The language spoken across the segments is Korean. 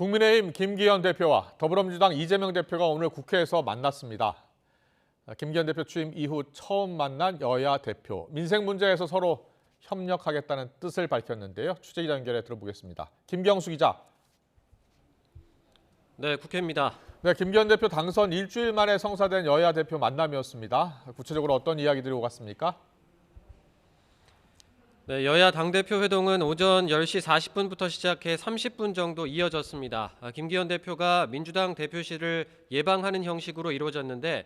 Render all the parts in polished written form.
국민의힘 김기현 대표와 더불어민주당 이재명 대표가 오늘 국회에서 만났습니다. 김기현 대표 취임 이후 처음 만난 여야 대표. 민생 문제에서 서로 협력하겠다는 뜻을 밝혔는데요. 취재기자 연결해 들어보겠습니다. 김경수 기자. 네, 국회입니다. 네, 김기현 대표 당선 일주일 만에 성사된 여야 대표 만남이었습니다. 구체적으로 어떤 이야기들이 오갔습니까? 네, 여야 당대표 회동은 오전 10시 40분부터 시작해 30분 정도 이어졌습니다. 김기현 대표가 민주당 대표실을 예방하는 형식으로 이루어졌는데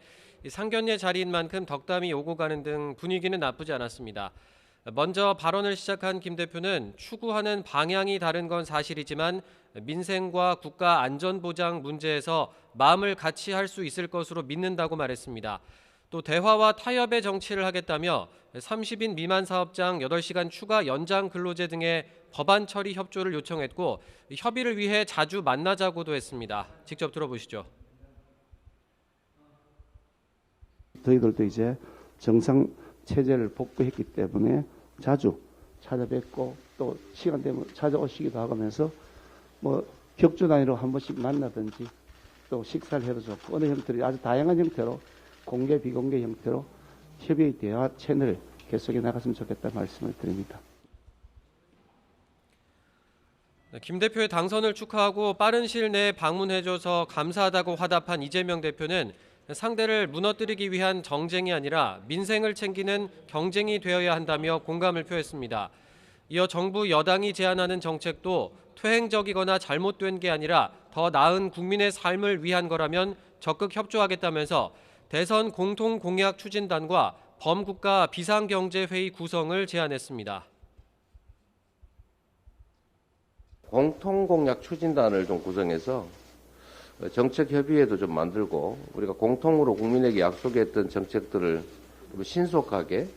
상견례 자리인 만큼 덕담이 오고 가는 등 분위기는 나쁘지 않았습니다. 먼저 발언을 시작한 김 대표는 추구하는 방향이 다른 건 사실이지만 민생과 국가 안전보장 문제에서 마음을 같이 할 수 있을 것으로 믿는다고 말했습니다. 또 대화와 타협의 정치를 하겠다며 30인 미만 사업장 8시간 추가 연장 근로제 등의 법안 처리 협조를 요청했고 협의를 위해 자주 만나자고도 했습니다. 직접 들어보시죠. 저희들도 이제 정상 체제를 복구했기 때문에 자주 찾아뵙고 또 시간 되면 찾아오시기도 하면서 뭐 격주 단위로 한 번씩 만나든지 또 식사를 해도 좋고 어느 형태로 아주 다양한 형태로 공개 비공개 형태로 협의 대화 채널을 계속해 나갔으면 좋겠다는 말씀을 드립니다. 김 대표의 당선을 축하하고 빠른 시일 내에 방문해줘서 감사하다고 화답한 이재명 대표는 상대를 무너뜨리기 위한 정쟁이 아니라 민생을 챙기는 경쟁이 되어야 한다며 공감을 표했습니다. 이어 정부 여당이 제안하는 정책도 퇴행적이거나 잘못된 게 아니라 더 나은 국민의 삶을 위한 거라면 적극 협조하겠다면서 대선 공통공약 추진단과 범국가 비상경제회의 구성을 제안했습니다. 공통공약 추진단을 좀 구성해서 정책협의회도 좀 만들고 우리가 공통으로 국민에게 약속했던 정책들을 좀 신속하게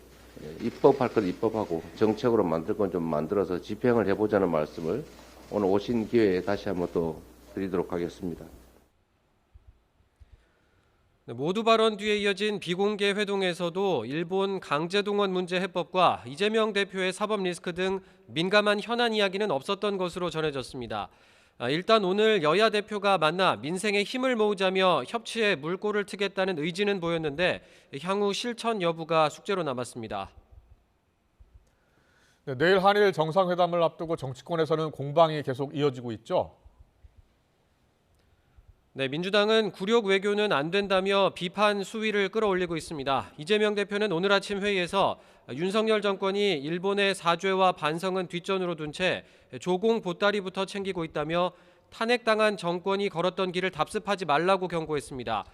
입법할 건 입법하고 정책으로 만들 건 좀 만들어서 집행을 해보자는 말씀을 오늘 오신 기회에 다시 한번 또 드리도록 하겠습니다. 모두 발언 뒤에 이어진 비공개 회동에서도 일본 강제동원 문제 해법과 이재명 대표의 사법 리스크 등 민감한 현안 이야기는 없었던 것으로 전해졌습니다. 일단 오늘 여야 대표가 만나 민생에 힘을 모으자며 협치에 물꼬를 트겠다는 의지는 보였는데 향후 실천 여부가 숙제로 남았습니다. 네, 내일 한일 정상회담을 앞두고 정치권에서는 공방이 계속 이어지고 있죠. 네, 민주당은 굴욕 외교는 안 된다며 비판 수위를 끌어올리고 있습니다. 이재명 대표는 오늘 아침 회의에서 윤석열 정권이 일본의 사죄와 반성은 뒷전으로 둔 채 조공 보따리부터 챙기고 있다며 탄핵당한 정권이 걸었던 길을 답습하지 말라고 경고했습니다.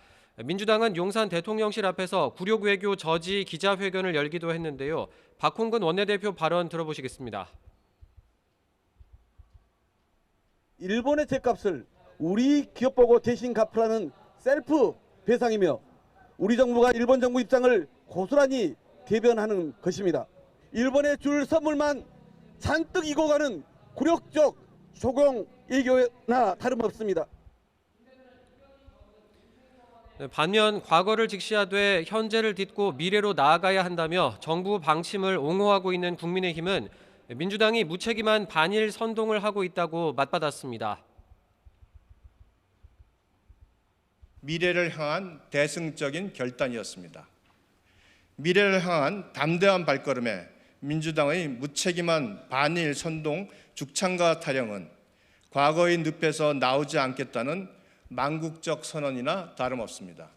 민주당은 용산 대통령실 앞에서 굴욕 외교 저지 기자회견을 열기도 했는데요. 박홍근 원내대표 발언 들어보시겠습니다. 일본의 죗값을 우리 기업 보고 대신 갚으라는 셀프 배상이며 우리 정부가 일본 정부 입장을 고스란히 대변하는 것입니다. 일본에 줄 선물만 잔뜩 이고 가는 굴욕적 조공 외교나 다름없습니다. 반면 과거를 직시하되 현재를 딛고 미래로 나아가야 한다며 정부 방침을 옹호하고 있는 국민의힘은 민주당이 무책임한 반일 선동을 하고 있다고 맞받았습니다. 미래를 향한 대승적인 결단이었습니다. 미래를 향한 담대한 발걸음에 민주당의 무책임한 반일 선동 죽창과 타령은 과거의 늪에서 나오지 않겠다는 망국적 선언이나 다름없습니다.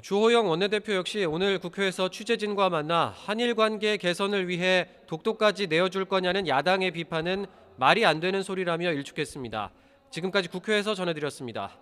주호영 원내대표 역시 오늘 국회에서 취재진과 만나 한일 관계 개선을 위해 독도까지 내어줄 거냐는 야당의 비판은 말이 안 되는 소리라며 일축했습니다. 지금까지 국회에서 전해드렸습니다.